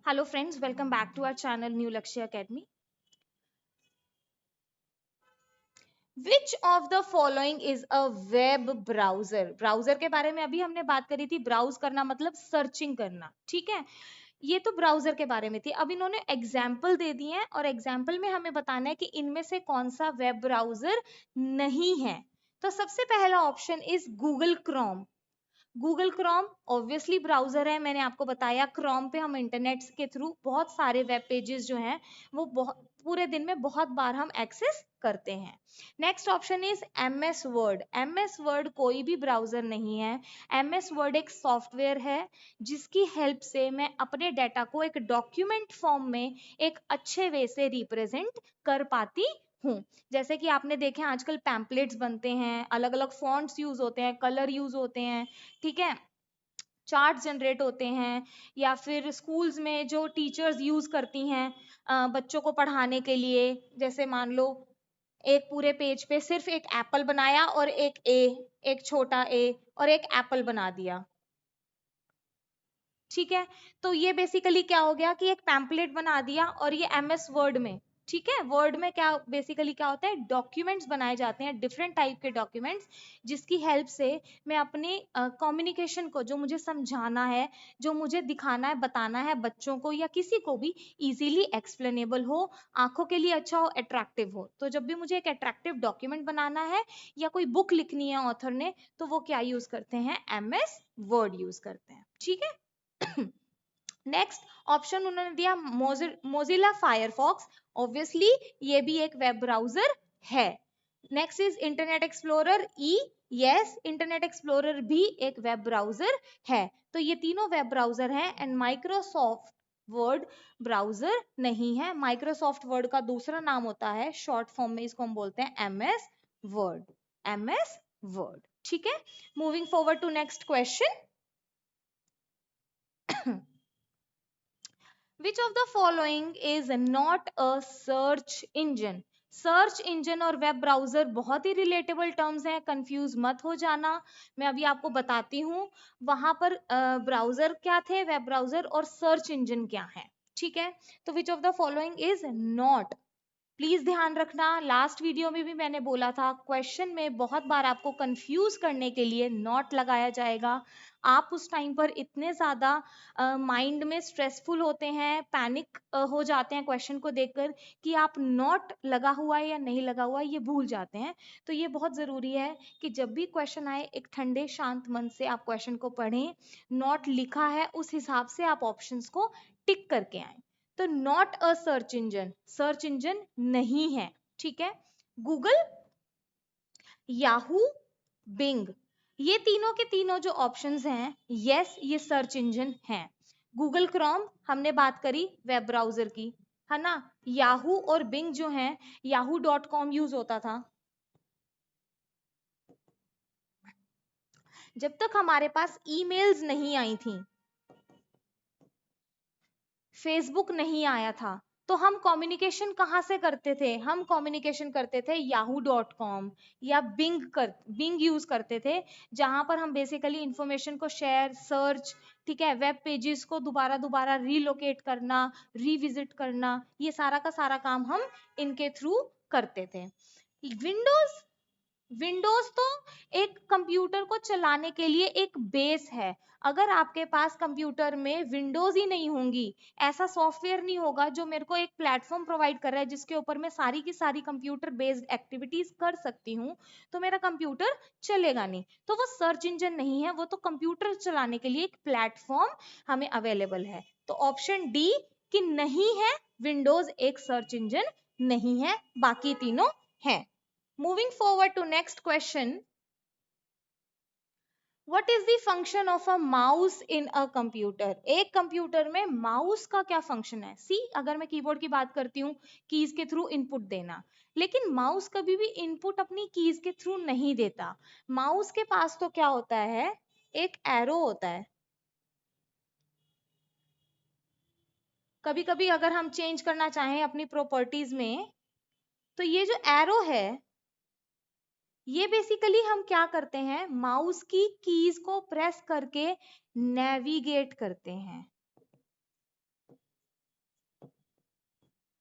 Hello friends, welcome back to our channel New Lakshya Academy. Which of the following is a web browser? Browser के बारे में अभी हमने बात करी थी. ब्राउज करना मतलब सर्चिंग करना. ठीक है, ये तो ब्राउजर के बारे में थी. अब इन्होंने एग्जाम्पल दे दिए हैं और एग्जाम्पल में हमें बताना है कि इनमें से कौन सा वेब ब्राउजर नहीं है. तो सबसे पहला option is Google Chrome. Google Chrome obviously browser है. मैंने आपको बताया क्रोम पे हम इंटरनेट के थ्रू बहुत सारे वेब पेजेस जो हैं वो पूरे दिन में बहुत बार हम एक्सेस करते हैं. Next option is M S Word. M S Word कोई भी ब्राउजर नहीं है. एम एस वर्ड एक सॉफ्टवेयर है जिसकी हेल्प से मैं अपने डाटा को एक डॉक्यूमेंट फॉर्म में एक अच्छे वे से रिप्रेजेंट कर पाती हूँ. जैसे कि आपने देखे आजकल पैम्पलेट्स बनते हैं, अलग अलग फॉन्ट्स यूज होते हैं, कलर यूज होते हैं, ठीक है, चार्ट जनरेट होते हैं, या फिर स्कूल्स में जो टीचर्स यूज करती हैं बच्चों को पढ़ाने के लिए. जैसे मान लो एक पूरे पेज पे सिर्फ एक एप्पल बनाया और एक छोटा ए और एक एप्पल बना दिया. ठीक है, तो ये बेसिकली क्या हो गया कि एक पैम्पलेट बना दिया और ये एमएस वर्ड में. ठीक है, वर्ड में क्या बेसिकली क्या होता है, डॉक्यूमेंट्स बनाए जाते हैं, डिफरेंट टाइप के डॉक्यूमेंट्स, जिसकी हेल्प से मैं अपने कम्युनिकेशन को, जो मुझे समझाना है, जो मुझे दिखाना है, बताना है बच्चों को या किसी को भी, इजीली एक्सप्लेनेबल हो, आंखों के लिए अच्छा हो, अट्रैक्टिव हो. तो जब भी मुझे एक अट्रैक्टिव डॉक्यूमेंट बनाना है या कोई बुक लिखनी है ऑथर ने, तो वो क्या यूज करते हैं, एमएस वर्ड यूज करते हैं. ठीक है. नेक्स्ट ऑप्शन उन्होंने दिया मोजिला फायरफॉक्स. ऑब्वियसली ये भी एक वेब ब्राउजर है. Next is internet explorer E. Yes, internet explorer भी एक वेब ब्राउजर है. तो ये तीनों वेब ब्राउजर हैं. एंड माइक्रोसॉफ्ट वर्ड ब्राउजर नहीं है. माइक्रोसॉफ्ट वर्ड का दूसरा नाम होता है, शॉर्ट फॉर्म में इसको हम बोलते हैं एमएस वर्ड. MS Word. ठीक है, moving forward to next question. Which of the following is not a search engine? Search engine और वेब ब्राउजर बहुत ही रिलेटेबल टर्म्स हैं, कंफ्यूज मत हो जाना. मैं अभी आपको बताती हूँ वहां पर ब्राउजर क्या थे, वेब ब्राउजर, और सर्च इंजन क्या है. ठीक है, तो विच of the following is not. Please ध्यान रखना, लास्ट वीडियो में भी मैंने बोला था क्वेश्चन में बहुत बार आपको कंफ्यूज करने के लिए नॉट लगाया जाएगा. आप उस टाइम पर इतने ज्यादा माइंड में स्ट्रेसफुल होते हैं, पैनिक हो जाते हैं क्वेश्चन को देखकर, कि आप नॉट लगा हुआ है या नहीं लगा हुआ है ये भूल जाते हैं. तो ये बहुत जरूरी है कि जब भी क्वेश्चन आए एक ठंडे शांत मन से आप क्वेश्चन को पढ़ें, नॉट लिखा है उस हिसाब से आप ऑप्शंस को टिक करके आए. तो not a search engine, search engine नहीं है. ठीक है, गूगल, याहू, बिंग, ये तीनों के तीनों जो ऑप्शंस हैं, यस ये सर्च इंजन हैं. गूगल क्रोम हमने बात करी वेब ब्राउजर की, है ना. याहू और बिंग जो हैं, yahoo.com यूज होता था. जब तक हमारे पास ईमेल्स नहीं आई थी, फेसबुक नहीं आया था, तो हम कम्युनिकेशन कहाँ से करते थे, हम कम्युनिकेशन करते थे yahoo.com या बिंग यूज करते थे, जहां पर हम बेसिकली इंफॉर्मेशन को शेयर, सर्च, ठीक है, वेब पेजेस को दोबारा दोबारा रीलोकेट करना, रिविजिट करना, ये सारा का सारा काम हम इनके थ्रू करते थे. विंडोज, विंडोज तो एक कंप्यूटर को चलाने के लिए एक बेस है. अगर आपके पास कंप्यूटर में विंडोज ही नहीं होंगी, ऐसा सॉफ्टवेयर नहीं होगा जो मेरे को एक प्लेटफॉर्म प्रोवाइड कर रहा है जिसके ऊपर मैं सारी की सारी कंप्यूटर बेस्ड एक्टिविटीज कर सकती हूँ, तो मेरा कंप्यूटर चलेगा नहीं. तो वो सर्च इंजन नहीं है, वो तो कंप्यूटर चलाने के लिए एक प्लेटफॉर्म हमें अवेलेबल है. तो ऑप्शन डी कि नहीं है, विंडोज एक सर्च इंजन नहीं है, बाकी तीनों है. Moving forward to next question. What is the function of a mouse in a computer? एक कंप्यूटर में माउस का क्या फंक्शन है. सी, अगर मैं कीबोर्ड की बात करती हूँ, कीज के थ्रू इनपुट देना, लेकिन माउस कभी भी इनपुट अपनी कीज के थ्रू नहीं देता. माउस के पास तो क्या होता है, एक एरो होता है. कभी कभी अगर हम चेंज करना चाहें अपनी प्रॉपर्टीज में, तो ये जो एरो है, ये बेसिकली हम क्या करते हैं, माउस की कीज को प्रेस करके नेविगेट करते हैं.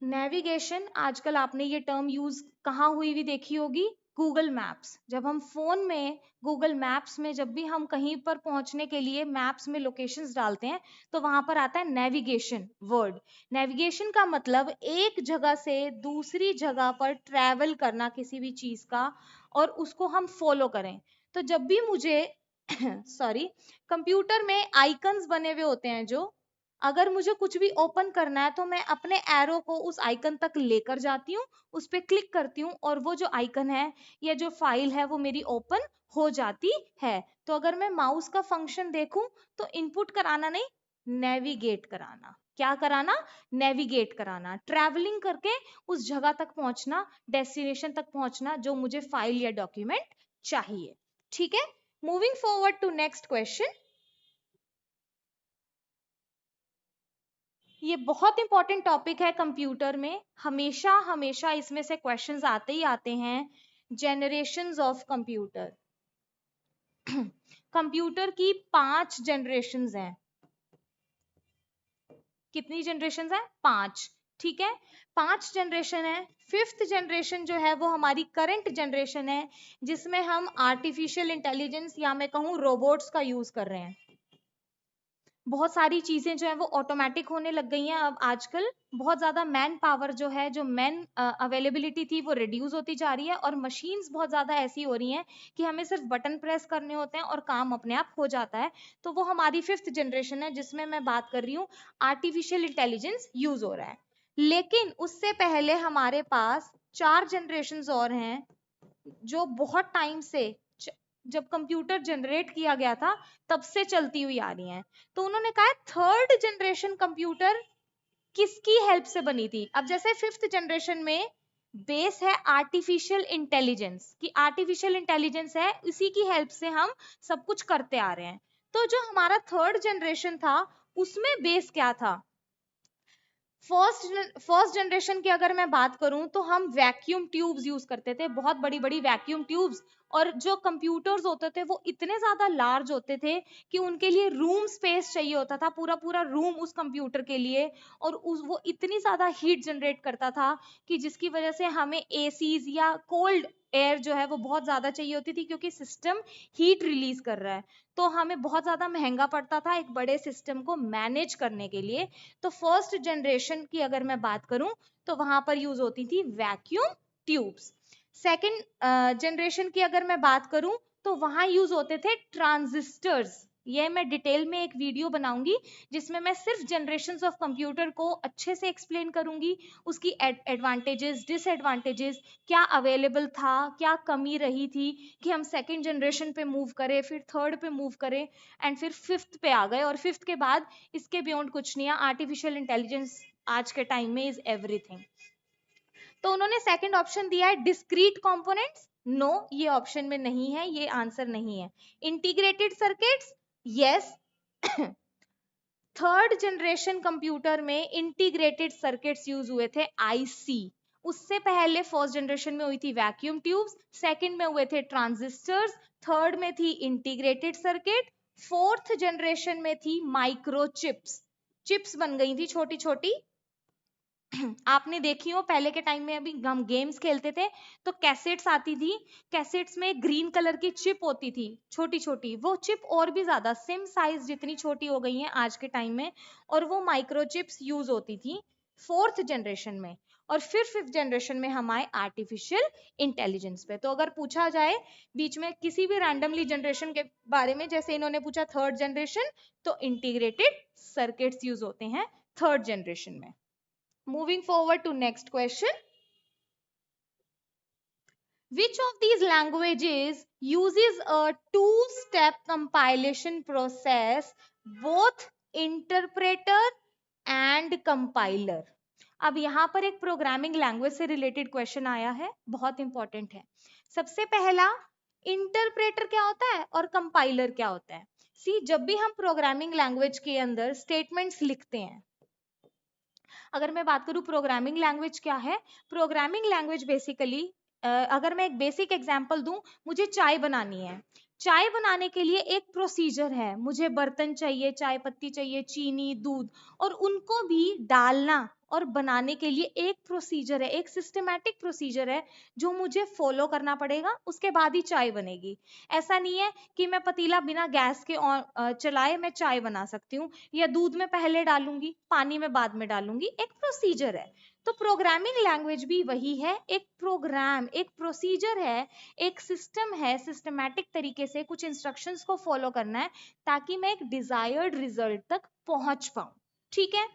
नेविगेशन, आजकल आपने ये टर्म यूज कहाँ हुई भी देखी होगी, गूगल मैप्स। जब हम फोन में गूगल मैप्स में जब भी हम कहीं पर पहुंचने के लिए मैप्स में लोकेशंस डालते हैं तो वहां पर आता है नेविगेशन वर्ड। नेविगेशन का मतलब एक जगह से दूसरी जगह पर ट्रैवल करना किसी भी चीज का, और उसको हम फॉलो करें। तो जब भी मुझे सॉरी, कंप्यूटर में आइकन्स बने हुए होते हैं, जो अगर मुझे कुछ भी ओपन करना है तो मैं अपने एरो को उस आइकन तक लेकर जाती हूँ, उस पर क्लिक करती हूँ और वो जो आइकन है या जो फाइल है वो मेरी ओपन हो जाती है। तो अगर मैं माउस का फंक्शन देखूं तो इनपुट कराना नहीं, नेविगेट कराना। क्या कराना? नेविगेट कराना, ट्रैवलिंग करके उस जगह तक पहुंचना, डेस्टिनेशन तक पहुंचना जो मुझे फाइल या डॉक्यूमेंट चाहिए। ठीक है, moving forward to next question. ये बहुत इंपॉर्टेंट टॉपिक है कंप्यूटर में, हमेशा हमेशा इसमें से क्वेश्चंस आते ही आते हैं। Generations of computer. कंप्यूटर की 5 जनरेशंस हैं। कितनी जनरेशंस हैं? 5। ठीक है, 5 जनरेशन है। 5th जनरेशन जो है वो हमारी करंट जनरेशन है, जिसमें हम आर्टिफिशियल इंटेलिजेंस या मैं कहूँ रोबोट्स का यूज कर रहे हैं। बहुत सारी चीजें जो है वो ऑटोमेटिक होने लग गई हैं अब आजकल। बहुत ज्यादा मैन पावर जो है, जो मैन अवेलेबिलिटी थी वो रिड्यूस होती जा रही है, और मशीन्स बहुत ज्यादा ऐसी हो रही हैं कि हमें सिर्फ बटन प्रेस करने होते हैं और काम अपने आप हो जाता है। तो वो हमारी 5th जनरेशन है, जिसमें मैं बात कर रही हूँ आर्टिफिशियल इंटेलिजेंस यूज हो रहा है। लेकिन उससे पहले हमारे पास 4 जनरेशन और हैं, जो बहुत टाइम से, जब कंप्यूटर जनरेट किया गया था तब से चलती हुई आ रही हैं। तो उन्होंने कहा 3rd जनरेशन कंप्यूटर किसकी हेल्प से बनी थी? अब जैसे 5th जनरेशन में बेस है आर्टिफिशियल इंटेलिजेंस, कि आर्टिफिशियल इंटेलिजेंस है, इसी की हेल्प से हम सब कुछ करते आ रहे हैं। तो जो हमारा 3rd जनरेशन था उसमें बेस क्या था? फर्स्ट जनरेशन की अगर मैं बात करूं तो हम वैक्यूम ट्यूब्स यूज करते थे, बहुत बड़ी बड़ी वैक्यूम ट्यूब्स। और जो कंप्यूटर्स होते थे वो इतने ज्यादा लार्ज होते थे कि उनके लिए रूम स्पेस चाहिए होता था, पूरा पूरा रूम उस कंप्यूटर के लिए। और वो इतनी ज्यादा हीट जनरेट करता था कि जिसकी वजह से हमें एसीज या कोल्ड एयर जो है वो बहुत ज्यादा चाहिए होती थी, क्योंकि सिस्टम हीट रिलीज कर रहा है। तो हमें बहुत ज्यादा महंगा पड़ता था एक बड़े सिस्टम को मैनेज करने के लिए। तो फर्स्ट जनरेशन की अगर मैं बात करूं तो वहां पर यूज होती थी वैक्यूम ट्यूब्स। सेकंड जनरेशन की अगर मैं बात करूं तो वहां यूज होते थे ट्रांजिस्टर्स। ये मैं डिटेल में एक वीडियो बनाऊंगी जिसमें मैं सिर्फ जनरेशंस ऑफ कंप्यूटर को अच्छे से एक्सप्लेन करूंगी, उसकी एडवांटेजेस डिसएडवांटेजेस, क्या अवेलेबल था, क्या कमी रही थी कि हम सेकंड जनरेशन पे मूव करें, फिर थर्ड पे मूव करें, एंड फिर 5th पे आ गए। और 5th के बाद इसके बियॉन्ड कुछ नहीं है, आर्टिफिशियल इंटेलिजेंस आज के टाइम में इज एवरीथिंग। तो उन्होंने सेकंड ऑप्शन दिया है डिस्क्रीट कंपोनेंट्स। नो, ये ऑप्शन में नहीं है, ये आंसर नहीं है। Integrated circuits, yes. Third generation computer में इंटीग्रेटेड सर्किट्स यूज हुए थे, आईसी। उससे पहले फर्स्ट जनरेशन में हुई थी वैक्यूम ट्यूब्स, सेकंड में हुए थे ट्रांजिस्टर्स, थर्ड में थी इंटीग्रेटेड सर्किट, फोर्थ जनरेशन में थी माइक्रोचिप्स। चिप्स बन गई थी छोटी छोटी। आपने देखी हो पहले के टाइम में, अभी हम गेम्स खेलते थे तो कैसेट्स आती थी, कैसेट्स में ग्रीन कलर की चिप होती थी छोटी छोटी, वो चिप और भी ज्यादा सेम साइज जितनी छोटी हो गई है आज के टाइम में, और वो माइक्रोचिप्स यूज होती थी फोर्थ जनरेशन में। और फिर 5th जनरेशन में हम आए आर्टिफिशियल इंटेलिजेंस पे। तो अगर पूछा जाए बीच में किसी भी रैंडमली जनरेशन के बारे में, जैसे इन्होंने पूछा थर्ड जनरेशन, तो इंटीग्रेटेड सर्किट्स यूज होते हैं थर्ड जनरेशन में। Moving forward to next question. Which of these languages uses a two-step compilation process, both interpreter and compiler? अब यहाँ पर एक प्रोग्रामिंग लैंग्वेज से रिलेटेड क्वेश्चन आया है, बहुत इंपॉर्टेंट है। सबसे पहला, इंटरप्रेटर क्या होता है और कंपाइलर क्या होता है? सी, जब भी हम प्रोग्रामिंग लैंग्वेज के अंदर स्टेटमेंट्स लिखते हैं, अगर मैं बात करूं प्रोग्रामिंग लैंग्वेज क्या है, प्रोग्रामिंग लैंग्वेज बेसिकली, अगर मैं एक बेसिक एग्जांपल दूं, मुझे चाय बनानी है। चाय बनाने के लिए एक प्रोसीजर है, मुझे बर्तन चाहिए, चाय पत्ती चाहिए, चीनी, दूध, और उनको भी डालना और बनाने के लिए एक प्रोसीजर है, एक सिस्टमैटिक प्रोसीजर है जो मुझे फॉलो करना पड़ेगा, उसके बाद ही चाय बनेगी। ऐसा नहीं है कि मैं पतीला बिना गैस के चलाए मैं चाय बना सकती हूँ, या दूध में पहले डालूंगी पानी में बाद में डालूंगी, एक प्रोसीजर है। तो प्रोग्रामिंग लैंग्वेज भी वही है, एक प्रोग्राम, एक प्रोसीजर है, एक सिस्टम है, सिस्टमैटिक तरीके से कुछ इंस्ट्रक्शंस को फॉलो करना है ताकि मैं एक डिजायर्ड रिजल्ट तक पहुंच पाऊं। ठीक है,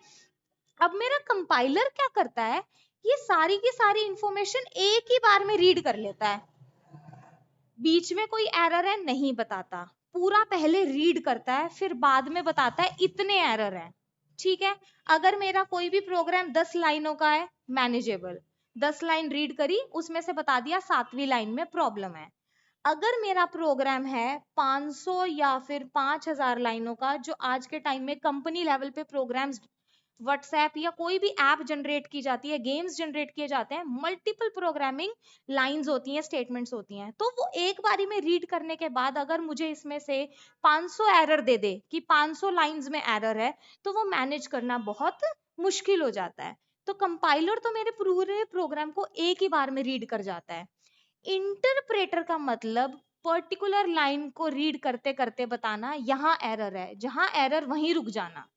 अब मेरा कंपाइलर क्या करता है, ये सारी की सारी इंफॉर्मेशन एक ही बार में रीड कर लेता है, बीच में कोई एरर है नहीं बताता, पूरा पहले रीड करता है फिर बाद में बताता है इतने एरर हैं। ठीक है, अगर मेरा कोई भी प्रोग्राम 10 लाइनों का है, मैनेजेबल, 10 लाइन रीड करी, उसमें से बता दिया 7वीं लाइन में प्रॉब्लम है। अगर मेरा प्रोग्राम है 500 या फिर 5000 लाइनों का, जो आज के टाइम में कंपनी लेवल पे प्रोग्राम्स, व्हाट्सएप या कोई भी ऐप जनरेट की जाती है, गेम्स जनरेट किए जाते हैं, मल्टीपल प्रोग्रामिंग लाइंस होती हैं, स्टेटमेंट्स होती हैं, तो वो एक बारी में रीड करने के बाद अगर मुझे इसमें से 500 एरर दे दे कि 500 लाइंस में एरर है, तो वो मैनेज करना बहुत मुश्किल हो जाता है। तो कंपाइलर तो मेरे पूरे प्रोग्राम को एक ही बार में रीड कर जाता है। इंटरप्रेटर का मतलब पर्टिकुलर लाइन को रीड करते करते बताना यहाँ एरर है, जहां एरर वहीं रुक जाना,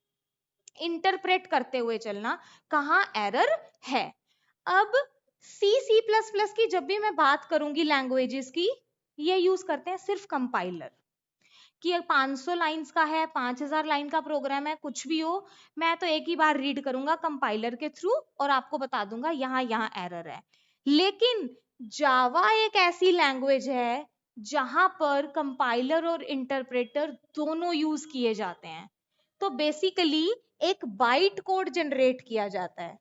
इंटरप्रेट करते हुए चलना कहाँ एरर है। अब सी प्लस प्लस की जब भी मैं बात करूंगी लैंग्वेजेस की, ये यूज करते हैं सिर्फ कंपाइलर, कि 500 लाइंस का है, 5000 लाइन का प्रोग्राम है, कुछ भी हो, मैं तो एक ही बार रीड करूंगा कंपाइलर के थ्रू और आपको बता दूंगा यहाँ यहाँ एरर है। लेकिन जावा एक ऐसी लैंग्वेज है जहां पर कंपाइलर और इंटरप्रेटर दोनों यूज किए जाते हैं। तो बेसिकली एक बाइट कोड जनरेट किया जाता है,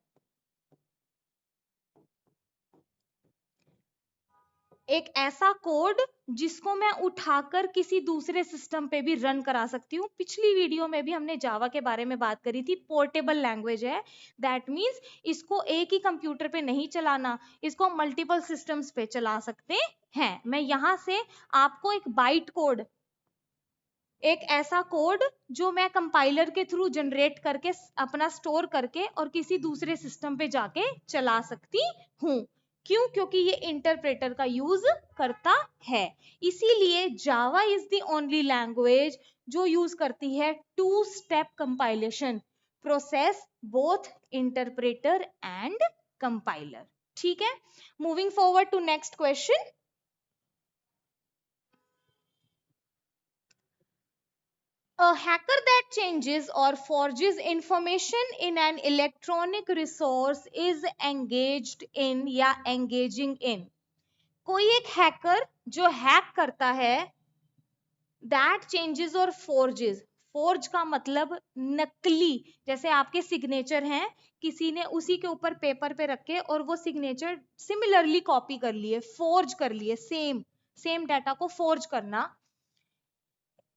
एक ऐसा कोड जिसको मैं उठाकर किसी दूसरे सिस्टम पे भी रन करा सकती हूँ। पिछली वीडियो में भी हमने जावा के बारे में बात करी थी, पोर्टेबल लैंग्वेज है, दैट मीन्स इसको एक ही कंप्यूटर पे नहीं चलाना, इसको मल्टीपल सिस्टम्स पे चला सकते हैं। मैं यहाँ से आपको एक बाइट कोड, एक ऐसा कोड जो मैं कंपाइलर के थ्रू जनरेट करके अपना स्टोर करके और किसी दूसरे सिस्टम पे जाके चला सकती हूँ। क्यों? क्योंकि ये इंटरप्रेटर का यूज करता है। इसीलिए Java is the only language जो यूज करती है 2 step compilation process, both interpreter and compiler. ठीक है, moving forward to next question. A hacker that changes or forges information in an electronic resource is engaged in या engaging in। कोई एक hacker जो hack करता है, that changes और forges, forge का मतलब नकली, जैसे आपके सिग्नेचर हैं, किसी ने उसी के ऊपर पेपर पे रखे और वो सिग्नेचर सिमिलरली कॉपी कर लिए, फोर्ज कर लिए, सेम डाटा को फोर्ज करना।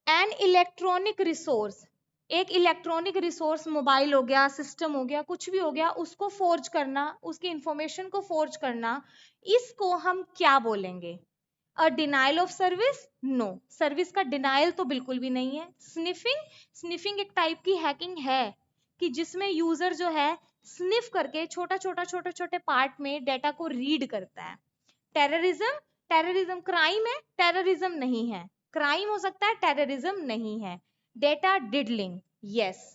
एन इलेक्ट्रॉनिक रिसोर्स, एक इलेक्ट्रॉनिक रिसोर्स, मोबाइल हो गया, सिस्टम हो गया, कुछ भी हो गया, उसको फोर्ज करना, उसकी इंफॉर्मेशन को फोर्ज करना, इसको हम क्या बोलेंगे? A denial of service? No, service का डिनाइल तो बिल्कुल भी नहीं है। स्निफिंग, स्निफिंग एक टाइप की हैकिंग है कि जिसमें यूजर जो है स्निफ करके छोटे छोटे पार्ट में डेटा को रीड करता है। टेररिज्म, टेररिज्म क्राइम है, टेररिज्म नहीं है, क्राइम हो सकता है, टेररिज्म नहीं है। डेटा डिडलिंग, यस,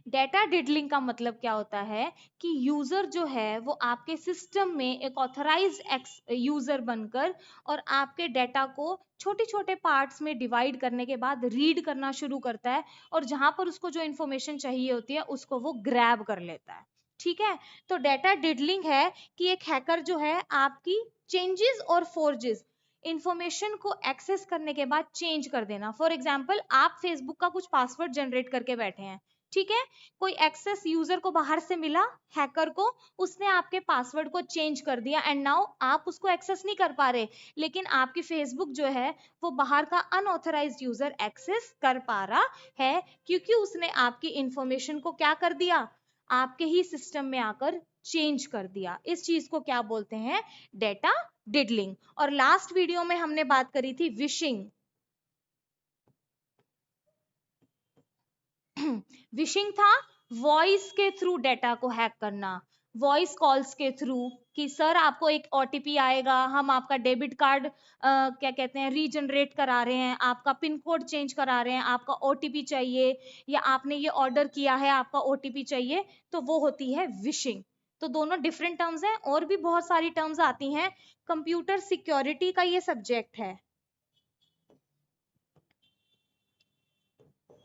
डेटा डिडलिंग का मतलब क्या होता है कि यूजर जो है वो आपके सिस्टम में एक ऑथराइज्ड यूजर बनकर और आपके डेटा को छोटे छोटे पार्ट्स में डिवाइड करने के बाद रीड करना शुरू करता है, और जहां पर उसको जो इंफॉर्मेशन चाहिए होती है उसको वो ग्रैब कर लेता है। ठीक है, तो डेटा डिडलिंग है कि एक हैकर जो है आपकी चेंजेस और फोर्जेस, इंफॉर्मेशन को एक्सेस करने के बाद चेंज कर देना। फॉर एग्जाम्पल, आप फेसबुक का कुछ पासवर्ड जनरेट करके बैठे हैं, ठीक है, कोई एक्सेस यूजर को बाहर से मिला, हैकर को, उसने आपके पासवर्ड को चेंज कर दिया एंड नाउ आप उसको एक्सेस नहीं कर पा रहे, लेकिन आपकी फेसबुक जो है वो बाहर का अनऑथराइज्ड यूजर एक्सेस कर पा रहा है, क्योंकि उसने आपकी इंफॉर्मेशन को क्या कर दिया, आपके ही सिस्टम में आकर चेंज कर दिया। इस चीज को क्या बोलते हैं? डेटा डिडलिंग। और लास्ट वीडियो में हमने बात करी थी विशिंग। विशिंग था वॉइस के थ्रू डेटा को हैक करना, वॉइस कॉल्स के थ्रू कि सर आपको एक ओटीपी आएगा, हम आपका डेबिट कार्ड क्या कहते हैं रीजनरेट करा रहे हैं, आपका पिन कोड चेंज करा रहे हैं, आपका ओटीपी चाहिए, या आपने ये ऑर्डर किया है आपका ओटीपी चाहिए, तो वो होती है विशिंग। तो दोनों डिफरेंट टर्म्स हैं, और भी बहुत सारी टर्म्स आती हैं। कंप्यूटर सिक्योरिटी का ये सब्जेक्ट है,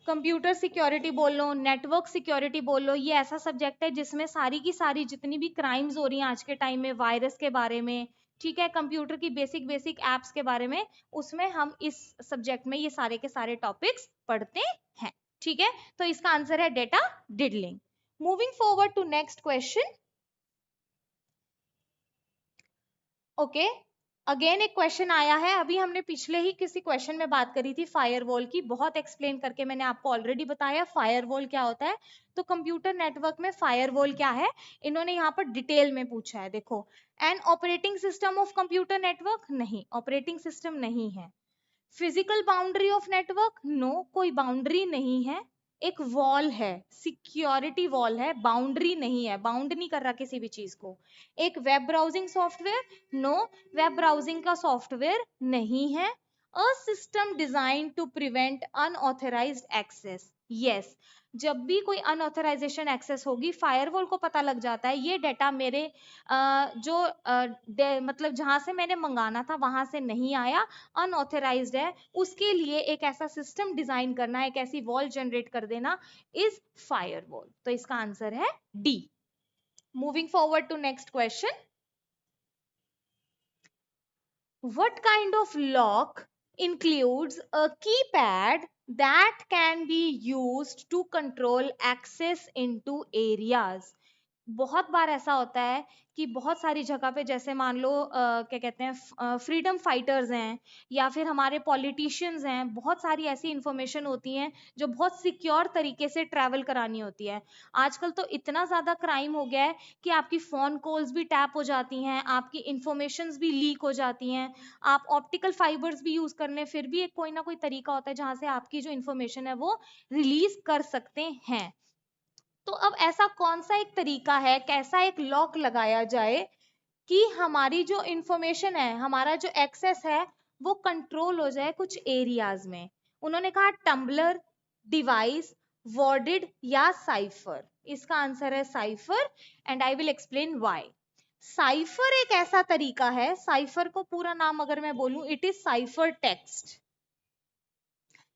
कंप्यूटर सिक्योरिटी बोल लो, नेटवर्क सिक्योरिटी बोल लो, ये ऐसा सब्जेक्ट है जिसमें सारी की सारी जितनी भी क्राइम्स हो रही हैं आज के टाइम में, वायरस के बारे में, ठीक है, कंप्यूटर की बेसिक बेसिक एप्स के बारे में, उसमें हम इस सब्जेक्ट में ये सारे के सारे टॉपिक्स पढ़ते हैं, ठीक है। तो इसका आंसर है data diddling. Moving forward to next question. Okay, again एक क्वेश्चन आया है, अभी हमने पिछले ही किसी क्वेश्चन में बात करी थी फायरवॉल की, बहुत एक्सप्लेन करके मैंने आपको ऑलरेडी बताया फायरवॉल क्या होता है। तो कंप्यूटर नेटवर्क में फायरवॉल क्या है, इन्होंने यहाँ पर डिटेल में पूछा है। देखो, an operating system of computer network, नहीं, ऑपरेटिंग सिस्टम नहीं है। Physical boundary of network, no, कोई बाउंड्री नहीं है। एक वॉल है, सिक्योरिटी वॉल है, बाउंड्री नहीं है, बाउंड नहीं कर रहा किसी भी चीज को। एक web browsing software, no, web browsing का सॉफ्टवेयर नहीं है। A system design to prevent unauthorised access, yes, जब भी कोई अनऑथराइजेशन एक्सेस होगी, फायरवॉल को पता लग जाता है ये डेटा मेरे मतलब जहां से मैंने मंगाना था वहां से नहीं आया, अनऑथराइज्ड है, उसके लिए एक ऐसा सिस्टम डिजाइन करना, एक ऐसी वॉल जनरेट कर देना इज फायरवॉल। तो इसका आंसर है D. Moving forward to next question. What kind of lock includes a keypad that can be used to control access into areas? बहुत बार ऐसा होता है कि बहुत सारी जगह पे, जैसे मान लो क्या कहते हैं फ्रीडम फाइटर्स हैं, या फिर हमारे पॉलिटिशियंस हैं, बहुत सारी ऐसी इंफॉर्मेशन होती हैं जो बहुत सिक्योर तरीके से ट्रैवल करानी होती है। आजकल तो इतना ज्यादा क्राइम हो गया है कि आपकी फोन कॉल्स भी टैप हो जाती हैं, आपकी इंफॉर्मेशंस भी लीक हो जाती हैं, आप ऑप्टिकल फाइबर्स भी यूज करने, फिर भी एक कोई ना कोई तरीका होता है जहां से आपकी जो इंफॉर्मेशन है वो रिलीज कर सकते हैं। तो अब ऐसा कौन सा एक तरीका है, कैसा एक लॉक लगाया जाए कि हमारी जो इंफॉर्मेशन है, हमारा जो एक्सेस है वो कंट्रोल हो जाए कुछ एरियाज में। उन्होंने कहा टम्बलर, डिवाइस, वर्डेड या साइफर। इसका आंसर है cipher, and I will explain why. Cipher एक ऐसा तरीका है, साइफर को पूरा नाम अगर मैं बोलूं, it is cipher text.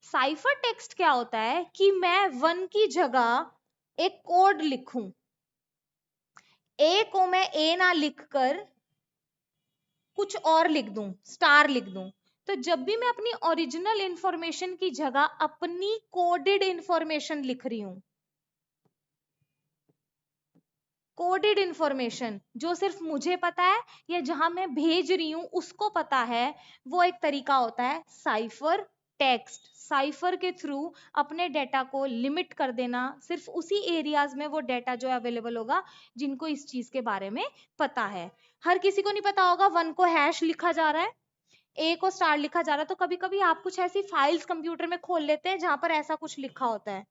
Cipher text क्या होता है कि मैं 1 की जगह एक कोड लिखूं, ए को मैं ए ना लिखकर कुछ और लिख दूं, स्टार लिख दूं, तो जब भी मैं अपनी ओरिजिनल इंफॉर्मेशन की जगह अपनी कोडेड इंफॉर्मेशन लिख रही हूं, कोडेड इंफॉर्मेशन जो सिर्फ मुझे पता है या जहां मैं भेज रही हूं उसको पता है, वो एक तरीका होता है साइफर टेक्स्ट। साइफर के थ्रू अपने डेटा को लिमिट कर देना, सिर्फ उसी एरियाज में वो डेटा जो अवेलेबल होगा जिनको इस चीज के बारे में पता है। हर किसी को नहीं पता होगा 1 को हैश लिखा जा रहा है, ए को स्टार लिखा जा रहा है, तो कभी कभी आप कुछ ऐसी फाइल्स कंप्यूटर में खोल लेते हैं जहां पर ऐसा कुछ लिखा होता है।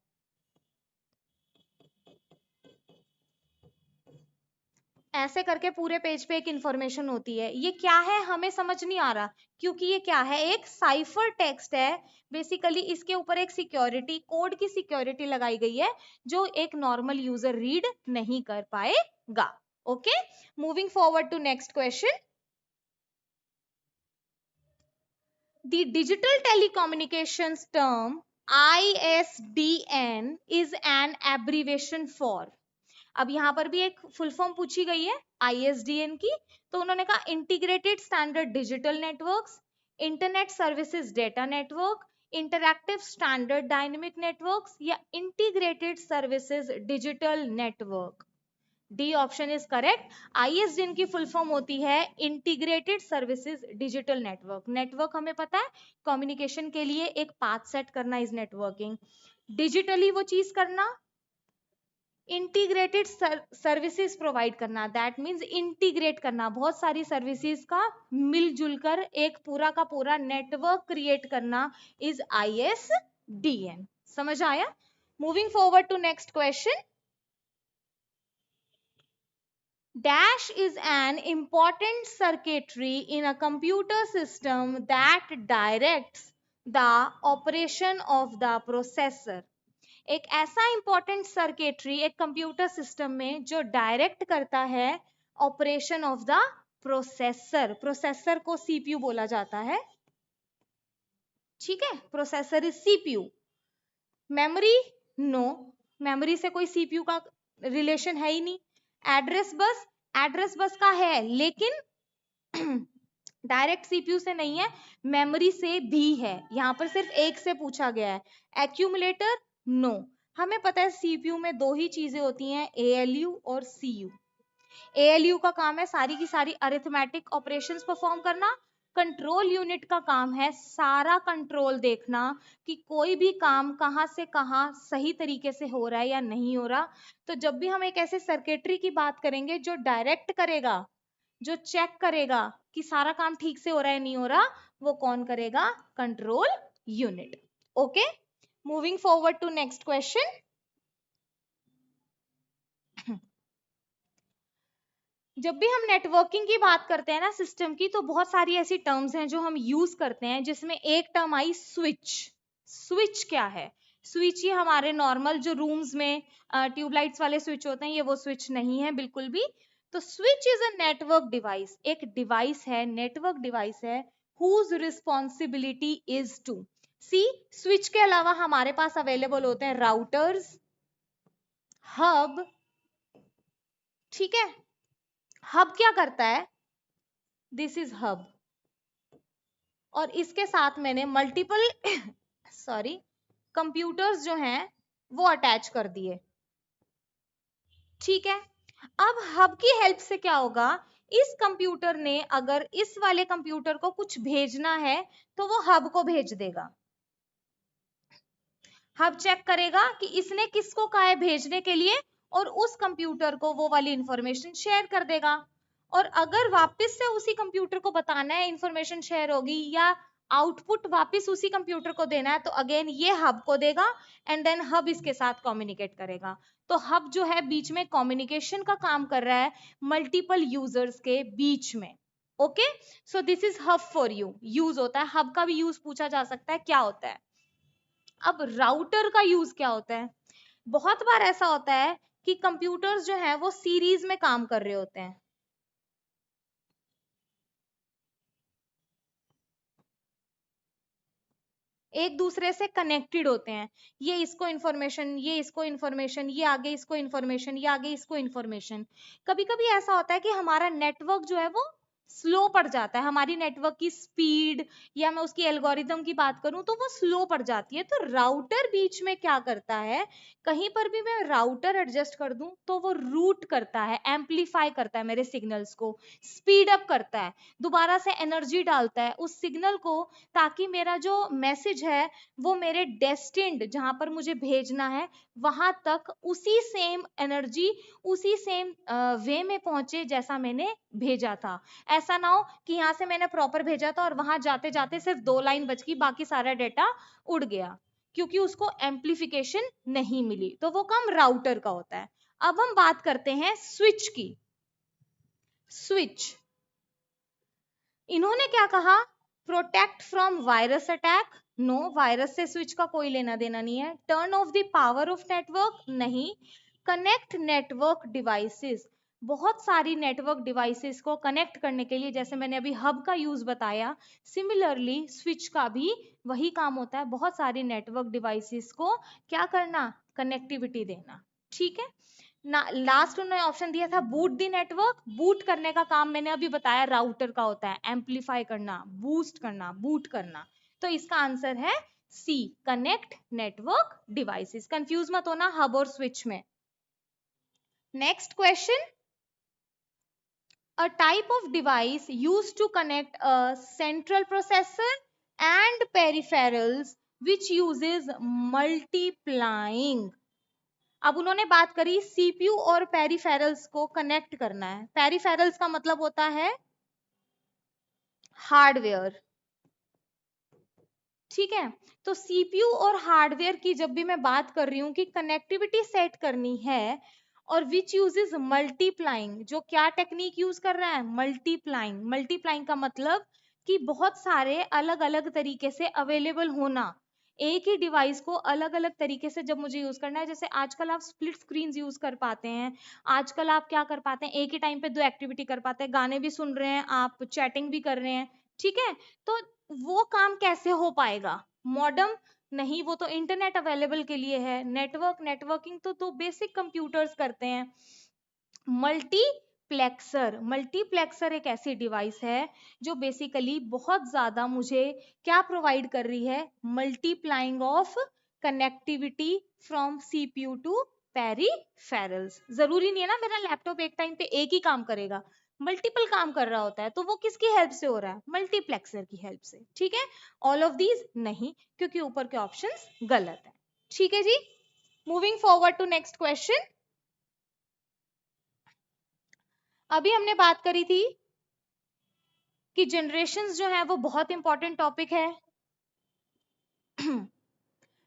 ऐसे करके पूरे पेज पे एक इंफॉर्मेशन होती है, ये क्या है हमें समझ नहीं आ रहा, क्योंकि ये क्या है, एक साइफर टेक्स्ट है। बेसिकली इसके ऊपर एक सिक्योरिटी कोड की सिक्योरिटी लगाई गई है जो एक नॉर्मल यूजर रीड नहीं कर पाएगा। Okay, moving forward to next question. The digital telecommunications term ISDN is an abbreviation for, अब यहां पर भी एक फुल फॉर्म पूछी गई है ISDN की, तो उन्होंने कहा integrated standard digital networks, internet services data network, interactive standard dynamic networks, या integrated services digital network. D option is correct. ISDN की फुल फॉर्म होती है integrated services digital network. Network हमें पता है कम्युनिकेशन के लिए एक पाथ सेट करना इज नेटवर्किंग, डिजिटली वो चीज करना, इंटीग्रेटेड सर्विसेज प्रोवाइड करना, दैट मींस इंटीग्रेट करना, बहुत सारी सर्विसेज का मिलजुल कर एक पूरा का पूरा नेटवर्क क्रिएट करना इज ISDN। समझ आया? Moving forward to next question. Dash is an important circuitry in a computer system that directs the operation of the processor. एक ऐसा इंपॉर्टेंट सर्किटरी एक कंप्यूटर सिस्टम में जो डायरेक्ट करता है operation of the processor. Processor को CPU बोला जाता है. ठीक है, processor is CPU. Memory, no, memory से कोई सीपीयू का रिलेशन है ही नहीं. एड्रेस बस का है लेकिन डायरेक्ट सीपीयू से नहीं है, मेमोरी से भी है. यहां पर सिर्फ एक से पूछा गया है. Accumulator, no. हमें पता है सीपीयू में दो ही चीजें होती हैं, एएलयू और सीयू. एएलयू का काम है सारी की सारी अरिथमेटिक ऑपरेशंस परफॉर्म करना. कंट्रोल यूनिट का काम है सारा कंट्रोल देखना कि कोई भी काम कहां से कहां सही तरीके से हो रहा है या नहीं हो रहा. तो जब भी हम एक ऐसे सर्किटरी की बात करेंगे जो डायरेक्ट करेगा, जो चेक करेगा कि सारा काम ठीक से हो रहा है नहीं हो रहा, वो कौन करेगा? Control unit. Okay, moving forward to next question. जब भी हम नेटवर्किंग की बात करते हैं ना सिस्टम की, तो बहुत सारी ऐसी टर्म्स हैं जो हम यूज करते हैं, जिसमें एक टर्म आई स्विच. स्विच क्या है? स्विच ये हमारे नॉर्मल जो रूम्स में ट्यूबलाइट्स वाले स्विच होते हैं, ये वो स्विच नहीं है बिल्कुल भी. तो switch is a network device. एक डिवाइस है, नेटवर्क डिवाइस है, whose responsibility is to see. Switch के अलावा हमारे पास अवेलेबल होते हैं राउटर्स, हब. ठीक है, हब क्या करता है? This is hub. और इसके साथ मैंने मल्टीपल सॉरी कंप्यूटर्स जो हैं वो अटैच कर दिए. ठीक है, अब हब की हेल्प से क्या होगा? इस कंप्यूटर ने अगर इस वाले कंप्यूटर को कुछ भेजना है तो वो हब को भेज देगा. हब चेक करेगा कि इसने किसको कहा है भेजने के लिए, और उस कंप्यूटर को वो वाली इंफॉर्मेशन शेयर कर देगा. और अगर वापस से उसी कंप्यूटर को बताना है इंफॉर्मेशन शेयर होगी या आउटपुट वापस उसी कंप्यूटर को देना है, तो अगेन ये हब को देगा एंड देन हब इसके साथ कम्युनिकेट करेगा. तो हब जो है बीच में कम्युनिकेशन का काम कर रहा है मल्टीपल यूजर्स के बीच में. Okay, so this is hub for you. Use होता है, हब का भी यूज पूछा जा सकता है क्या होता है. अब राउटर का यूज क्या होता है? बहुत बार ऐसा होता है कि कंप्यूटर्स जो है वो सीरीज में काम कर रहे होते हैं. एक दूसरे से कनेक्टेड होते हैं. ये इसको इंफॉर्मेशन, ये इसको इंफॉर्मेशन, ये आगे इसको इंफॉर्मेशन, ये आगे इसको इंफॉर्मेशन. कभी कभी ऐसा होता है कि हमारा नेटवर्क जो है वो स्लो पड़ जाता है. हमारी नेटवर्क की स्पीड या मैं उसकी एल्गोरिदम की बात करूं तो वो स्लो पड़ जाती है. तो राउटर बीच में क्या करता है? कहीं पर भी मैं राउटर एडजस्ट कर दूं तो वो रूट करता है, एम्पलीफाई करता है मेरे सिग्नल्स को, स्पीड अप करता है, दोबारा से एनर्जी डालता है उस सिग्नल को, ताकि मेरा जो मैसेज है वो मेरे डेस्टिन्ड जहां पर मुझे भेजना है वहां तक उसी सेम एनर्जी, उसी सेम वे में पहुंचे जैसा मैंने भेजा था. ऐसा ना हो कि यहां से मैंने प्रॉपर भेजा था और वहां जाते जाते सिर्फ 2 लाइन बच गई, बाकी सारा डेटा उड़ गया, क्योंकि उसको एम्पलीफिकेशन नहीं मिली. तो वो काम राउटर का होता है. अब हम बात करते हैं स्विच की. स्विच, इन्होंने क्या कहा? Protect from virus attack. No, virus से स्विच का कोई लेना देना नहीं है. Turn off the power of network, नहीं. कनेक्ट नेटवर्क डिवाइसेस, बहुत सारी नेटवर्क डिवाइसेस को कनेक्ट करने के लिए, जैसे मैंने अभी हब का यूज बताया, सिमिलरली स्विच का भी वही काम होता है, बहुत सारी नेटवर्क डिवाइसेस को क्या करना? कनेक्टिविटी देना. ठीक है ना. लास्ट उन्होंने ऑप्शन दिया था बूट दी नेटवर्क. बूट करने का काम मैंने अभी बताया राउटर का होता है, एम्पलीफाई करना, बूस्ट करना, बूट करना. तो इसका आंसर है सी, कनेक्ट नेटवर्क डिवाइसेस. कंफ्यूज मत होना हब और स्विच में. Next question. A type of device used to connect a central processor and peripherals which uses multiplying. अब उन्होंने बात करी सीपीयू और पेरिफेरल्स को कनेक्ट करना है. पेरिफेरल्स का मतलब होता है हार्डवेयर. ठीक है, तो सीपीयू और हार्डवेयर की जब भी मैं बात कर रही हूं कि कनेक्टिविटी सेट करनी है और विच यूजेस मल्टीप्लाइंग, जो क्या टेक्निक यूज कर रहा है, मल्टीप्लाइंग। मल्टीप्लाइंग का मतलब कि बहुत सारे अलग अलग तरीके से अवेलेबल होना, एक ही डिवाइस को अलग अलग तरीके से जब मुझे यूज करना है। जैसे आजकल आप स्प्लिट स्क्रीन यूज कर पाते हैं, आजकल आप क्या कर पाते हैं, एक ही टाइम पे दो एक्टिविटी कर पाते हैं, गाने भी सुन रहे हैं आप, चैटिंग भी कर रहे हैं, ठीक है। तो वो काम कैसे हो पाएगा, मॉडर्न नहीं, वो तो इंटरनेट अवेलेबल के लिए है। नेटवर्किंग तो बेसिक कंप्यूटर्स करते हैं। मल्टीप्लेक्सर एक ऐसी डिवाइस है जो बेसिकली बहुत ज्यादा मुझे क्या प्रोवाइड कर रही है, multiplying of connectivity from CPU to peripherals. जरूरी नहीं है ना मेरा लैपटॉप एक टाइम पे एक ही काम करेगा, मल्टीपल काम कर रहा होता है, तो वो किसकी हेल्प से हो रहा है, मल्टीप्लेक्सर की हेल्प से, ठीक है। ऑल ऑफ दीज नहीं, क्योंकि ऊपर के ऑप्शंस गलत है, ठीक है जी। Moving forward to next question. अभी हमने बात करी थी कि जनरेशंस जो है वो बहुत इंपॉर्टेंट टॉपिक है।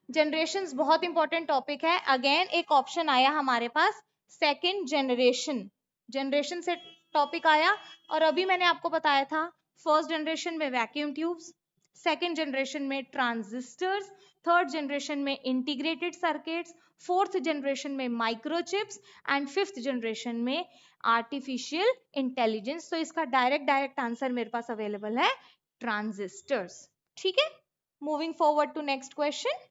जनरेशंस बहुत इंपॉर्टेंट टॉपिक है। अगेन एक ऑप्शन आया हमारे पास, सेकंड जनरेशन, जनरेशन से टॉपिक आया। और अभी मैंने आपको बताया था फर्स्ट जनरेशन में वैक्यूम ट्यूब्स, सेकंड जनरेशन में ट्रांजिस्टर्स, थर्ड जनरेशन में इंटीग्रेटेड सर्किट्स, फोर्थ जनरेशन में माइक्रोचिप्स एंड फिफ्थ जनरेशन में आर्टिफिशियल इंटेलिजेंस। तो इसका डायरेक्ट आंसर मेरे पास अवेलेबल है ट्रांजिस्टर्स, ठीक है। Moving forward to next question.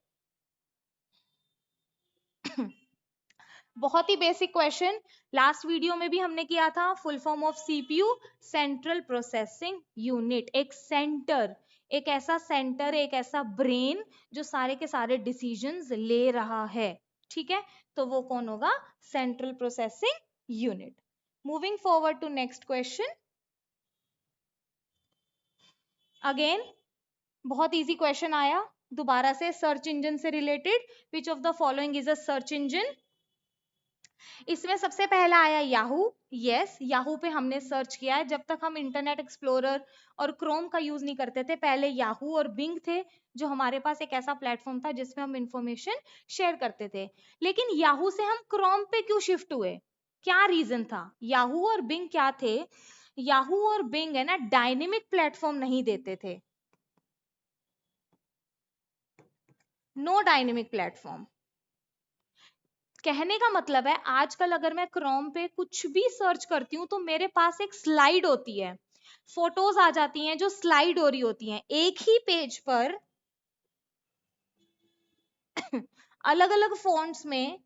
बहुत ही बेसिक क्वेश्चन, लास्ट वीडियो में भी हमने किया था। Full form of CPU, central processing unit. एक सेंटर, एक ऐसा सेंटर, एक ऐसा ब्रेन जो सारे के सारे डिसीजंस ले रहा है, ठीक है। तो वो कौन होगा, central processing unit. Moving forward to next question. Again बहुत इजी क्वेश्चन आया दोबारा से, सर्च इंजन से related. Which of the following is a search engine. इसमें सबसे पहला आया याहू। यस, याहू पे हमने सर्च किया है। जब तक हम इंटरनेट एक्सप्लोरर और क्रोम का यूज नहीं करते थे, पहले याहू और बिंग थे जो हमारे पास एक ऐसा प्लेटफॉर्म था जिसमें हम इंफॉर्मेशन शेयर करते थे। लेकिन याहू से हम क्रोम पे क्यों शिफ्ट हुए, क्या रीजन था। याहू और बिंग क्या थे, याहू और बिंग है ना डायनेमिक प्लेटफॉर्म नहीं देते थे, नो डायनेमिक प्लेटफॉर्म। कहने का मतलब है आजकल अगर मैं क्रोम पे कुछ भी सर्च करती हूँ तो मेरे पास एक स्लाइड होती है, फोटोज आ जाती हैं जो स्लाइड हो रही होती हैं एक ही पेज पर अलग अलग फॉन्ट्स में।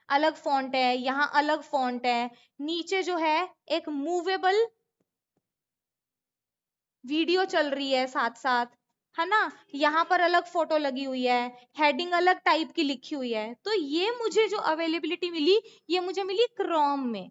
अलग फॉन्ट है, यहाँ अलग फॉन्ट है, नीचे जो है एक मूवेबल वीडियो चल रही है साथ साथ, है ना। यहाँ पर अलग फोटो लगी हुई है, हेडिंग अलग टाइप की लिखी हुई है। तो ये मुझे जो अवेलेबिलिटी मिली, ये मुझे मिली क्रोम में।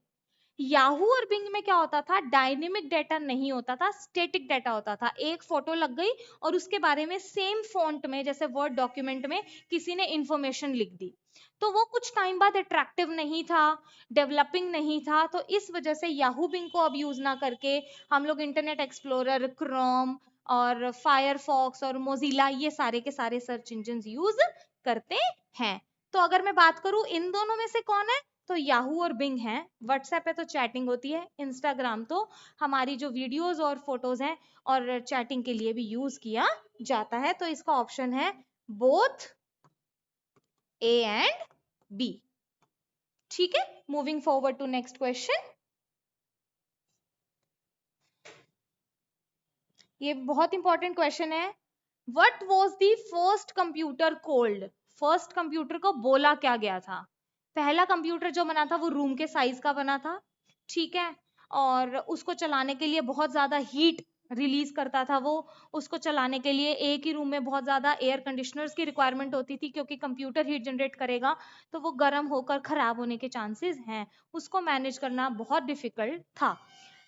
याहू और बिंग में क्या होता था, डायनेमिक डाटा नहीं होता था, स्टैटिक डाटा होता था। एक फोटो लग गई और उसके बारे में सेम फॉन्ट में, जैसे वर्ड डॉक्यूमेंट में किसी ने इंफॉर्मेशन लिख दी, तो वो कुछ टाइम बाद अट्रैक्टिव नहीं था, डेवलपिंग नहीं था। तो इस वजह से याहू बिंग को अब यूज ना करके हम लोग इंटरनेट एक्सप्लोरर, क्रोम और फायरफॉक्स और मोजिला, ये सारे के सारे सर्च इंजन यूज करते हैं। तो अगर मैं बात करूं इन दोनों में से कौन है, तो याहू और बिंग हैं। व्हाट्सएप पे तो चैटिंग होती है, इंस्टाग्राम तो हमारी जो वीडियोस और फोटोज हैं और चैटिंग के लिए भी यूज किया जाता है। तो इसका ऑप्शन है बोथ ए एंड बी, ठीक है। Moving forward to next question. ये बहुत इंपॉर्टेंट क्वेश्चन है। What was the first computer called, first computer को बोला क्या गया था। पहला कंप्यूटर जो बना था वो रूम के साइज का बना था, ठीक है। और उसको चलाने के लिए बहुत ज्यादा हीट रिलीज करता था वो। उसको चलाने के लिए एक ही रूम में बहुत ज्यादा एयर कंडीशनर्स की रिक्वायरमेंट होती थी, क्योंकि कंप्यूटर हीट जनरेट करेगा तो वो गर्म होकर खराब होने के चांसेस हैं। उसको मैनेज करना बहुत डिफिकल्ट था।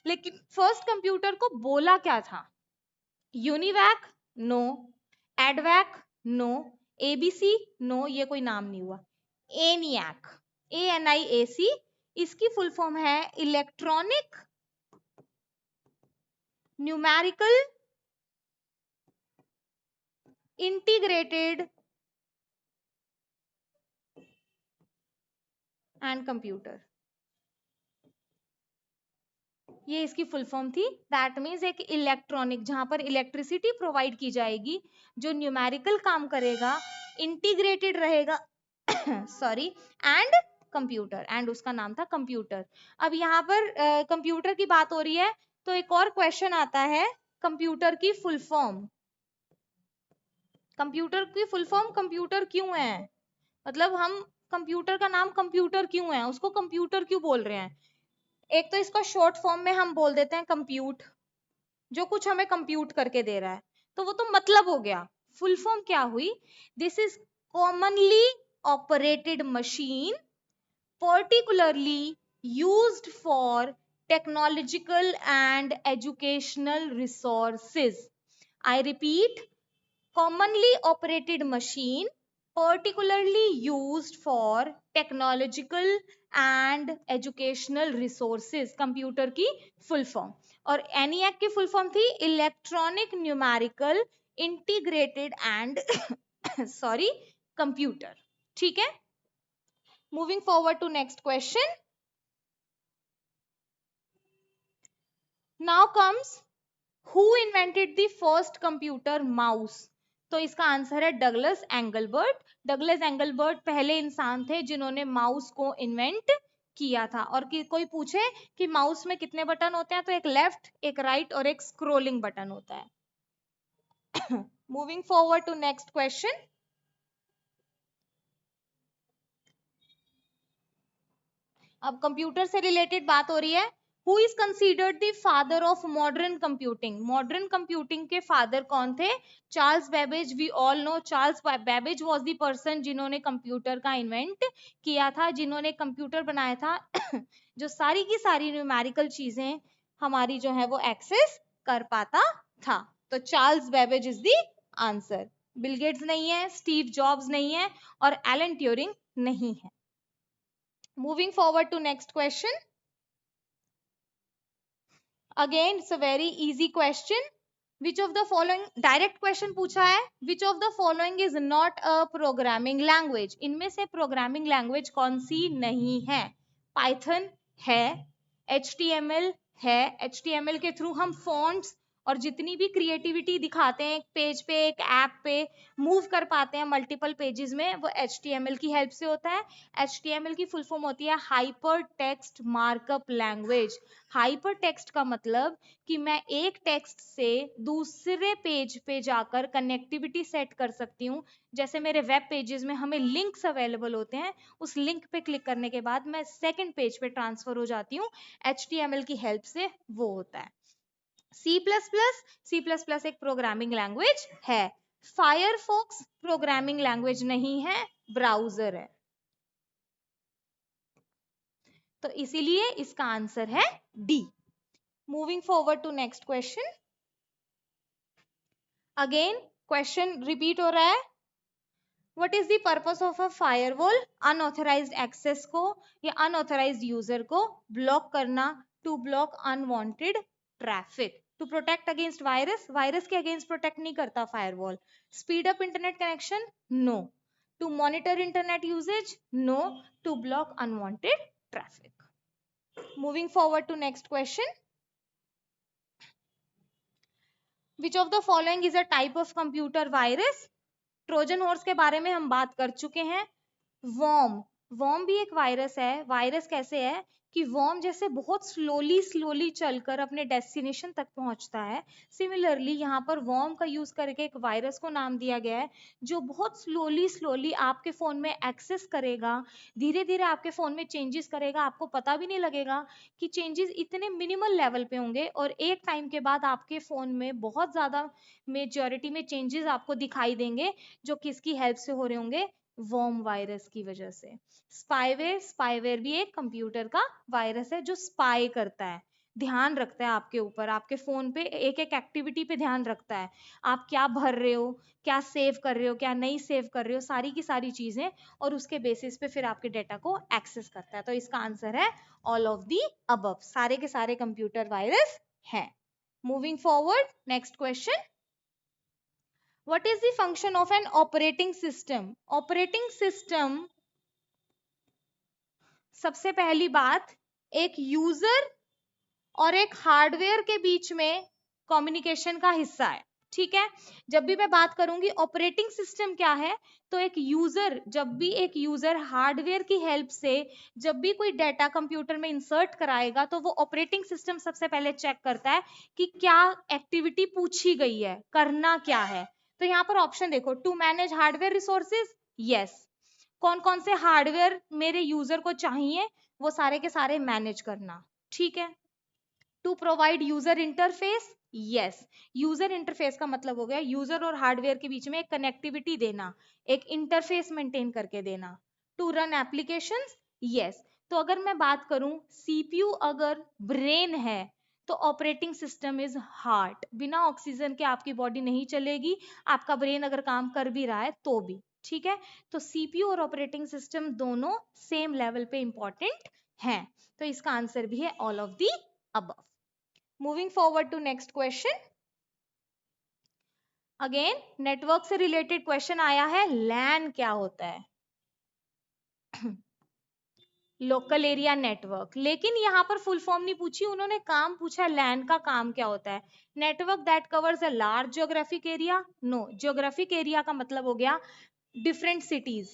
लेकिन फर्स्ट कंप्यूटर को बोला क्या था, UNIVAC no, एडवैक no, ABC no, ये कोई नाम नहीं हुआ। एनियाक, ANIAC, इसकी फुल फॉर्म है electronic numerical integrated and computer, ये इसकी फुल फॉर्म थी। दैट मीन्स एक इलेक्ट्रॉनिक, जहां पर इलेक्ट्रिसिटी प्रोवाइड की जाएगी, जो न्यूमेरिकल काम करेगा, इंटीग्रेटेड रहेगा सॉरी, एंड कंप्यूटर, एंड उसका नाम था कंप्यूटर। अब यहाँ पर कंप्यूटर की बात हो रही है, तो एक और क्वेश्चन आता है, कंप्यूटर की फुल फॉर्म, कंप्यूटर की फुल फॉर्म कंप्यूटर क्यों है, मतलब हम कंप्यूटर का नाम कंप्यूटर क्यों है, उसको कंप्यूटर क्यों बोल रहे हैं। एक तो इसको शॉर्ट फॉर्म में हम बोल देते हैं कंप्यूट, जो कुछ हमें कंप्यूट करके दे रहा है, तो वो तो मतलब हो गया। फुल फॉर्म क्या हुई, this is commonly operated machine particularly used for technological and educational resources. I repeat, commonly operated machine particularly used for technological and educational resources, computer की फुल फॉर्म। और ENIAC की फुल फॉर्म थी electronic numerical integrated and sorry computer. ठीक है, moving forward to next question. Now comes, who invented the first computer mouse? तो इसका answer है Douglas Engelbart. Douglas Engelbart पहले इंसान थे जिन्होंने माउस को इन्वेंट किया था। और कोई पूछे कि माउस में कितने बटन होते हैं, तो एक लेफ्ट, एक राइट और एक स्क्रोलिंग बटन होता है। Moving forward to next question. अब कंप्यूटर से रिलेटेड बात हो रही है। Who is considered the father of modern computing? Modern computing के फादर कौन थे? Charles Babbage. We all know Charles Babbage was the person जिन्होंने कंप्यूटर का इन्वेंट किया था, जिन्होंने कंप्यूटर बनाया था जो सारी की सारी न्यूमेरिकल चीजें हमारी जो है वो एक्सेस कर पाता था। तो Charles Babbage is the answer. Bill Gates नहीं है, स्टीव जॉब्स नहीं है, और एलन ट्यूरिंग नहीं है। Moving forward to next question. Again, it's a very easy question. Which of the following, direct question पूछा है, which of the following is not a programming language? इनमें से programming language कौन सी नहीं है? Python है, HTML है, HTML के थ्रू हम fonts और जितनी भी क्रिएटिविटी दिखाते हैं एक पेज पे, एक ऐप पे मूव कर पाते हैं मल्टीपल पेजेस में, वो HTML की हेल्प से होता है। HTML की फुल फॉर्म होती है hyper text markup language. Hyper text का मतलब कि मैं एक टेक्स्ट से दूसरे पेज पे जाकर कनेक्टिविटी सेट कर सकती हूँ। जैसे मेरे वेब पेजेस में हमें लिंक्स अवेलेबल होते हैं, उस लिंक पे क्लिक करने के बाद मैं सेकंड पेज पे ट्रांसफर हो जाती हूँ, HTML की हेल्प से वो होता है। C++ एक प्रोग्रामिंग लैंग्वेज है। फायरफॉक्स प्रोग्रामिंग लैंग्वेज नहीं है, ब्राउजर है। तो इसीलिए इसका आंसर है D. Moving forward to next question. Again question repeat हो रहा है। What is the purpose of a firewall? Unauthorised access को या अनऑथराइज्ड यूजर को ब्लॉक करना, to block unwanted traffic, to protect against virus. Virus के against protect नहीं करता firewall. Speed up internet connection? No. To monitor internet usage? No. To block unwanted traffic. Moving forward to next question. Which of the following is a type of computer virus? Trojan horse के बारे में हम बात कर चुके हैं। Warm, warm भी एक वायरस है। वायरस कैसे है कि वॉर्म जैसे बहुत स्लोली स्लोली चलकर अपने डेस्टिनेशन तक पहुंचता है, सिमिलरली यहाँ पर वॉर्म का यूज करके एक वायरस को नाम दिया गया है जो बहुत स्लोली स्लोली आपके फोन में एक्सेस करेगा, धीरे धीरे आपके फोन में चेंजेस करेगा, आपको पता भी नहीं लगेगा कि चेंजेस इतने मिनिमल लेवल पे होंगे, और एक टाइम के बाद आपके फोन में बहुत ज्यादा मेजॉरिटी में चेंजेस आपको दिखाई देंगे, जो किसकी हेल्प से हो रहे होंगे? वॉर्म वायरस की वजह से। स्पाईवेयर, स्पाईवेयर भी एक कंप्यूटर का वायरस है जो स्पाई करता है, ध्यान रखता है आपके ऊपर, आपके फोन पे एक एक एक्टिविटी पे ध्यान रखता है, आप क्या भर रहे हो, क्या सेव कर रहे हो, क्या नहीं सेव कर रहे हो, सारी की सारी चीजें, और उसके बेसिस पे फिर आपके डेटा को एक्सेस करता है। तो इसका आंसर है ऑल ऑफ दी अबव, सारे के सारे कंप्यूटर वायरस हैं। Moving forward, next question. What is the function of an operating system? Operating system सबसे पहली बात, एक यूजर और एक हार्डवेयर के बीच में कम्युनिकेशन का हिस्सा है, ठीक है। जब भी मैं बात करूंगी ऑपरेटिंग सिस्टम क्या है, तो एक यूजर, जब भी एक यूजर हार्डवेयर की हेल्प से जब भी कोई डाटा कंप्यूटर में इंसर्ट कराएगा, तो वो ऑपरेटिंग सिस्टम सबसे पहले चेक करता है कि क्या एक्टिविटी पूछी गई है, करना क्या है। तो यहाँ पर ऑप्शन देखो, to manage hardware resources, yes. कौन कौन से हार्डवेयर मेरे यूजर को चाहिए, वो सारे के सारे मैनेज करना, ठीक है। To provide user interface, yes. User interface का मतलब हो गया यूजर और हार्डवेयर के बीच में एक कनेक्टिविटी देना, एक इंटरफेस मेंटेन करके देना। To run applications, yes. तो अगर मैं बात करूं, सीपीयू अगर ब्रेन है तो ऑपरेटिंग सिस्टम इज हार्ट। बिना ऑक्सीजन के आपकी बॉडी नहीं चलेगी, आपका ब्रेन अगर काम कर भी रहा है तो भी, ठीक है। तो सीपीयू और ऑपरेटिंग सिस्टम दोनों सेम लेवल पे इंपॉर्टेंट हैं। तो इसका आंसर भी है all of the above. Moving forward to next question. Again, network से रिलेटेड क्वेश्चन आया है, लैन क्या होता है? Local area network. लेकिन यहाँ पर फुल फॉर्म नहीं पूछी, उन्होंने काम पूछा, लैन का काम क्या होता है? Network that covers a large geographic area, no. Geographic area का मतलब हो गया डिफरेंट सिटीज,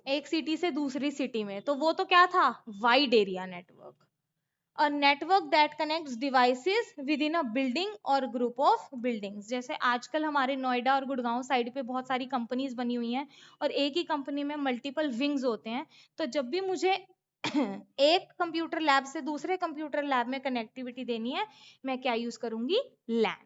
एक सिटी से दूसरी सिटी में, तो वो तो क्या था, wide area network. A network that connects devices within a building or group of buildings। जैसे आजकल हमारे नोएडा और गुड़गांव साइड पे बहुत सारी कंपनीज बनी हुई हैं और एक ही कंपनी में मल्टीपल विंग्स होते हैं। तो जब भी मुझे एक कंप्यूटर लैब से दूसरे कंप्यूटर लैब में कनेक्टिविटी देनी है, मैं क्या यूज करूंगी, लैन।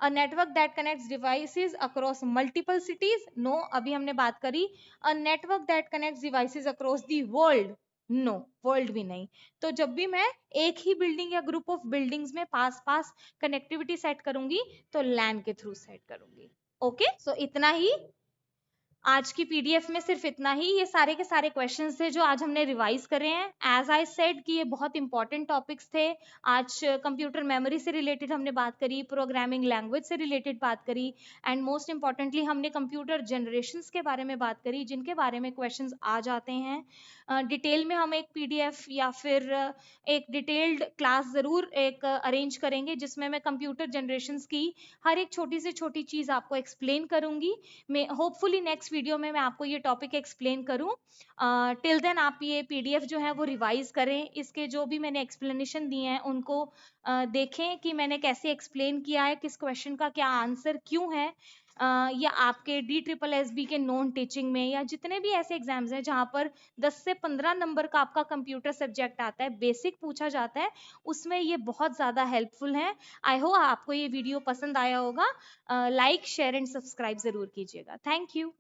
A network that connects devices across multiple cities, no, अभी हमने बात करी। A network that connects devices across the world, no, world भी नहीं। तो जब भी मैं एक ही बिल्डिंग या ग्रुप ऑफ बिल्डिंग्स में पास पास कनेक्टिविटी सेट करूंगी, तो लैन के थ्रू सेट करूंगी। ओके, सो इतना ही आज की पीडीएफ में, सिर्फ इतना ही। ये सारे के सारे क्वेश्चंस थे जो आज हमने रिवाइज करे हैं। एज आई सेड कि ये बहुत इंपॉर्टेंट टॉपिक्स थे। आज कंप्यूटर मेमोरी से रिलेटेड हमने बात करी, प्रोग्रामिंग लैंग्वेज से रिलेटेड बात करी, एंड मोस्ट इंपॉर्टेंटली हमने कंप्यूटर जनरेशंस के बारे में बात करी, जिनके बारे में क्वेश्चंस आ जाते हैं। डिटेल में हम एक पीडीएफ या फिर एक डिटेल्ड क्लास जरूर एक अरेंज करेंगे, जिसमें मैं कंप्यूटर जनरेशंस की हर एक छोटी से छोटी चीज आपको एक्सप्लेन करूंगी। मैं होपफुली नेक्स्ट वीडियो में मैं आपको ये टॉपिक एक्सप्लेन करूं। टिल देन आप ये पीडीएफ जो है वो रिवाइज करें, इसके जो भी मैंने एक्सप्लेनेशन दिए हैं उनको देखें कि मैंने कैसे एक्सप्लेन किया है, किस क्वेश्चन का क्या आंसर क्यों है। या आपके DSSB के नॉन टीचिंग में, या जितने भी ऐसे एग्जाम्स हैं जहां पर 10 से 15 नंबर का आपका कंप्यूटर सब्जेक्ट आता है, बेसिक पूछा जाता है, उसमें ये बहुत ज्यादा हेल्पफुल है। आई होप आपको ये वीडियो पसंद आया होगा। लाइक शेयर एंड सब्सक्राइब जरूर कीजिएगा। Thank you.